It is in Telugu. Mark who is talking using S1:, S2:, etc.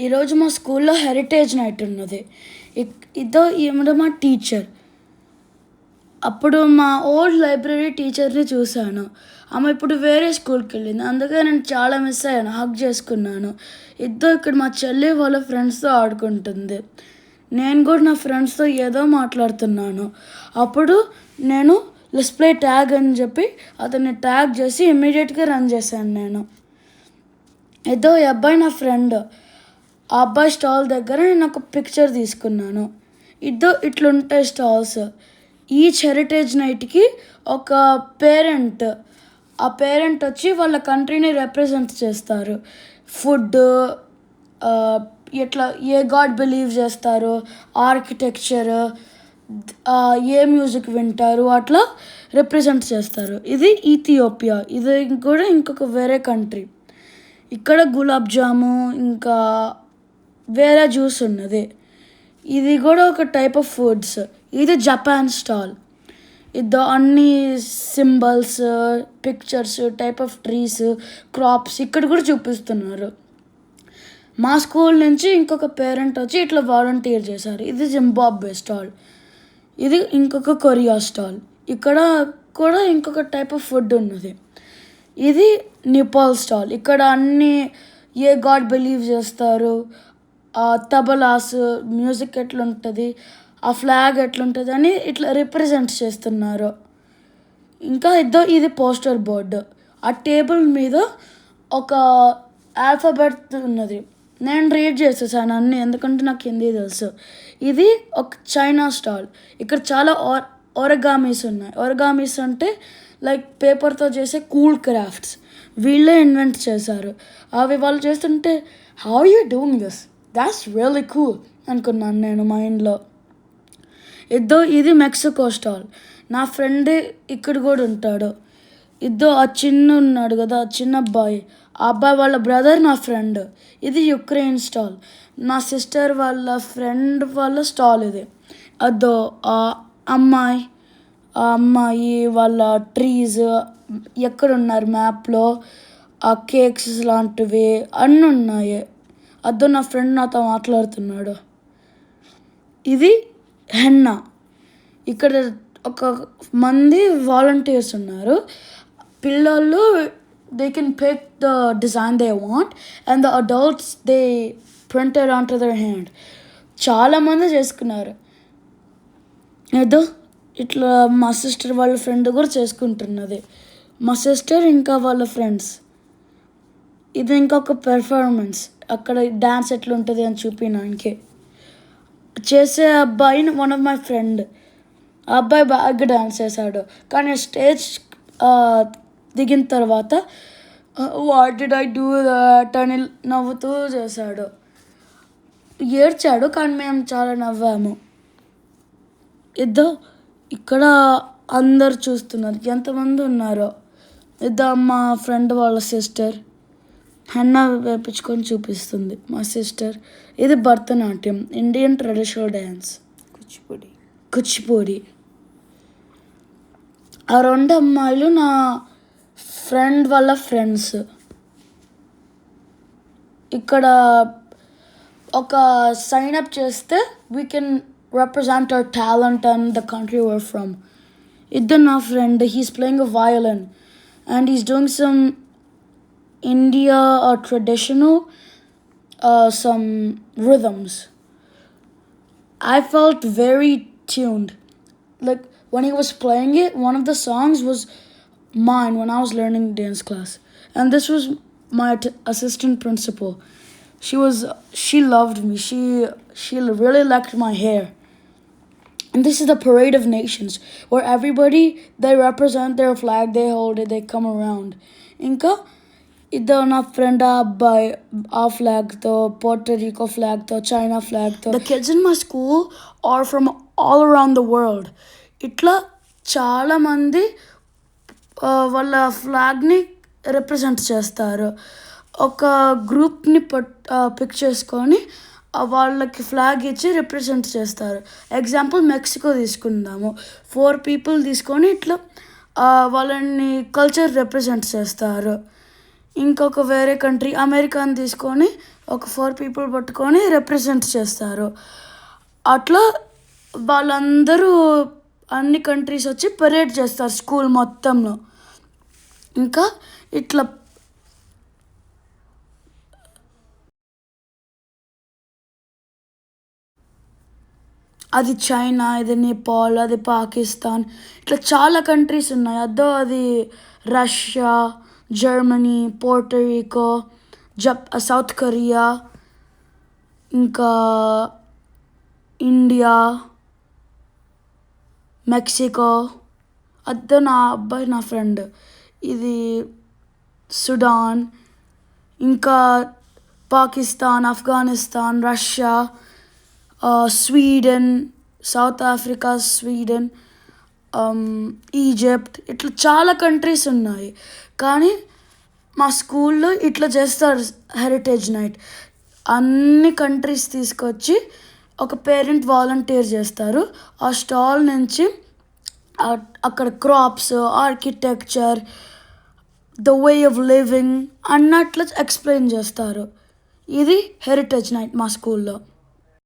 S1: ఈరోజు మా స్కూల్లో హెరిటేజ్ నైట్ ఉన్నది. ఇదో ఈవిడ మా టీచర్. అప్పుడు మా ఓల్డ్ లైబ్రరీ టీచర్ని చూశాను. ఆమె ఇప్పుడు వేరే స్కూల్కి వెళ్ళింది. అందుకే నేను చాలా మిస్ అయ్యాను. హగ్ చేసుకున్నాను. ఇక్కడ మా చెల్లి వాళ్ళ ఫ్రెండ్స్తో ఆడుకుంటుంది. నేను కూడా నా ఫ్రెండ్స్తో ఏదో మాట్లాడుతున్నాను. అప్పుడు నేను లెట్స్ ప్లే ట్యాగ్ అని చెప్పి అతన్ని ట్యాగ్ చేసి ఇమ్మీడియట్గా రన్ చేశాను నేను. ఈ అబ్బాయి నా ఫ్రెండ్. ఆ అబ్బాయి స్టాల్ దగ్గర నేను ఒక పిక్చర్ తీసుకున్నాను. ఇట్లుంటాయి స్టాల్స్. ఈచ్ హెరిటేజ్ నైట్కి ఒక పేరెంట్, ఆ పేరెంట్ వచ్చి వాళ్ళ కంట్రీని రిప్రజెంట్ చేస్తారు. ఫుడ్, ఎట్లా ఏ గాడ్ బిలీవ్ చేస్తారు, ఆర్కిటెక్చర్, ఏ మ్యూజిక్ వింటారు, అట్లా రిప్రజెంట్ చేస్తారు. ఇది ఇథియోపియా. ఇది కూడా ఇంకొక వేరే కంట్రీ. ఇక్కడ గులాబ్ జాము ఇంకా వేరే జ్యూస్ ఉన్నది. ఇది కూడా ఒక టైప్ ఆఫ్ ఫుడ్స్. ఇది జపాన్ స్టాల్. అన్ని symbols, pictures, type of trees, crops ఇక్కడ కూడా చూపిస్తున్నారు. మా స్కూల్ నుంచి ఇంకొక పేరెంట్ వచ్చి ఇట్లా వాలంటీర్ చేశారు. ఇది జింబాబ్వే స్టాల్. ఇది ఇంకొక కొరియా స్టాల్. ఇక్కడ కూడా ఇంకొక టైప్ ఆఫ్ ఫుడ్ ఉన్నది. ఇది నేపాల్ స్టాల్. ఇక్కడ అన్ని ఏ గాడ్ బిలీవ్ చేస్తారు, తబలాస్, మ్యూజిక్ ఎట్లుంటుంది, ఆ ఫ్లాగ్ ఎట్లుంటుంది అని ఇట్లా రిప్రజెంట్ చేస్తున్నారు. ఇంకా ఇది పోస్టర్ బోర్డు. ఆ టేబుల్ మీద ఒక ఆల్ఫాబెట్ ఉన్నది. నేను రీడ్ చేసేసాను అన్నీ, ఎందుకంటే నాకు హిందీ తెలుసు. ఇది ఒక చైనా స్టాల్. ఇక్కడ చాలా ఒరగామీస్ ఉన్నాయి. ఒరగామీస్ అంటే లైక్ పేపర్తో చేసే కూల్ క్రాఫ్ట్స్. వీళ్ళే ఇన్వెంట్ చేశారు. అవి వాళ్ళు చేస్తుంటే how you doing this, that's really cool అనుకున్నాను నేను మైండ్లో. ఇది మెక్సికో స్టాల్. నా ఫ్రెండ్ ఇక్కడ కూడా ఉంటాడు. ఆ చిన్న ఉన్నాడు కదా, ఆ చిన్న అబ్బాయి, ఆ అబ్బాయి వాళ్ళ బ్రదర్ నా ఫ్రెండ్. ఇది యుక్రెయిన్ స్టాల్. నా సిస్టర్ వాళ్ళ ఫ్రెండ్ వాళ్ళ స్టాల్ ఇది. ఆ అమ్మాయి వాళ్ళ ట్రీస్ ఎక్కడున్నారు మ్యాప్లో, ఆ కేక్స్ లాంటివి అన్నీ ఉన్నాయి. నా ఫ్రెండ్ నాతో మాట్లాడుతున్నాడు. ఇది హెన్నా. ఇక్కడ ఒక మంది వాలంటీర్స్ ఉన్నారు. పిల్లలు they can pick the design they want and the adults they print it onto their hand. చాలామంది చేసుకున్నారు. ఇట్లా మా సిస్టర్ వాళ్ళ ఫ్రెండ్ కూడా చేసుకుంటున్నది. మా సిస్టర్ ఇంకా వాళ్ళ ఫ్రెండ్స్. ఇది ఇంకొక పెర్ఫార్మెన్స్. అక్కడ డ్యాన్స్ ఎట్లుంటుంది అని చూపించడానికి చేసే అబ్బాయి వన్ ఆఫ్ మై ఫ్రెండ్. ఆ అబ్బాయి బాగా డ్యాన్స్ చేశాడు. కానీ స్టేజ్ దిగిన తర్వాత what did I do that అని నవ్వుతూ చేశాడు. ఏడ్చాడు, కానీ మేము చాలా నవ్వాము. ఇక్కడ అందరు చూస్తున్నారు ఎంతమంది ఉన్నారో. మా ఫ్రెండ్ వాళ్ళ సిస్టర్ హెన్నా వేపించుకొని చూపిస్తుంది మా సిస్టర్. ఇది Bharatanatyam, Indian traditional dance, Kuchipudi. ఆ రెండు అమ్మాయిలు నా ఫ్రెండ్ వాళ్ళ ఫ్రెండ్స్. ఇక్కడ ఒక సైన్ అప్ చేస్తే we can represent our talent and the country we're from. నా friend, he's playing a violin and he's doing some India traditional some rhythms. I felt very tuned. Like when he was playing it, one of the songs was mine when I was learning dance class. And this was my assistant principal. She loved me. She really liked my hair. And this is the Parade of Nations, where everybody, they represent their flag, they hold it, they come around. Inka, na friend by our flag, the Puerto Rico flag, the China flag. The kids in my school are from all around the world. Itla chala mandi వాళ్ళ ఫ్లాగ్ని రిప్రజెంట్ చేస్తారు. ఒక గ్రూప్ని పిక్ చేసుకొని వాళ్ళకి ఫ్లాగ్ ఇచ్చి రిప్రజెంట్ చేస్తారు. ఎగ్జాంపుల్ మెక్సికో తీసుకుందాము. 4 people తీసుకొని ఇట్లా వాళ్ళని కల్చర్ రిప్రజెంట్ చేస్తారు. ఇంకొక వేరే కంట్రీ అమెరికాని తీసుకొని ఒక 4 పీపుల్ పట్టుకొని రిప్రజెంట్ చేస్తారు. అట్లా వాళ్ళందరూ అన్ని కంట్రీస్ వచ్చి పరేడ్ చేస్తారు స్కూల్ మొత్తంలో. ఇంకా ఇట్లా అది చైనా, ఇది నేపాల్, అది పాకిస్తాన్, ఇట్లా చాలా కంట్రీస్ ఉన్నాయి. అది రష్యా, జర్మనీ, పోర్టోరికో, సౌత్ కొరియా, ఇంకా ఇండియా, మెక్సికో, నా ఫ్రెండ్. ఇది సుడాన్, ఇంకా Pakistan, Afghanistan, Russia, Sweden, south Africa, Sweden, Egypt, ఇట్లా చాలా కంట్రీస్ ఉన్నాయి. కానీ మా స్కూల్లో ఇట్లా చేస్తారు హెరిటేజ్ నైట్. అన్ని కంట్రీస్ తీసుకొచ్చి ఒక పేరెంట్ వాలంటీర్ చేస్తారు. ఆ స్టాల్ నుంచి అక్కడ crops, architecture, the way of living అన్నట్లు ఎక్స్ప్లెయిన్ చేస్తారు. ఇది హెరిటేజ్ నైట్ మా స్కూల్లో.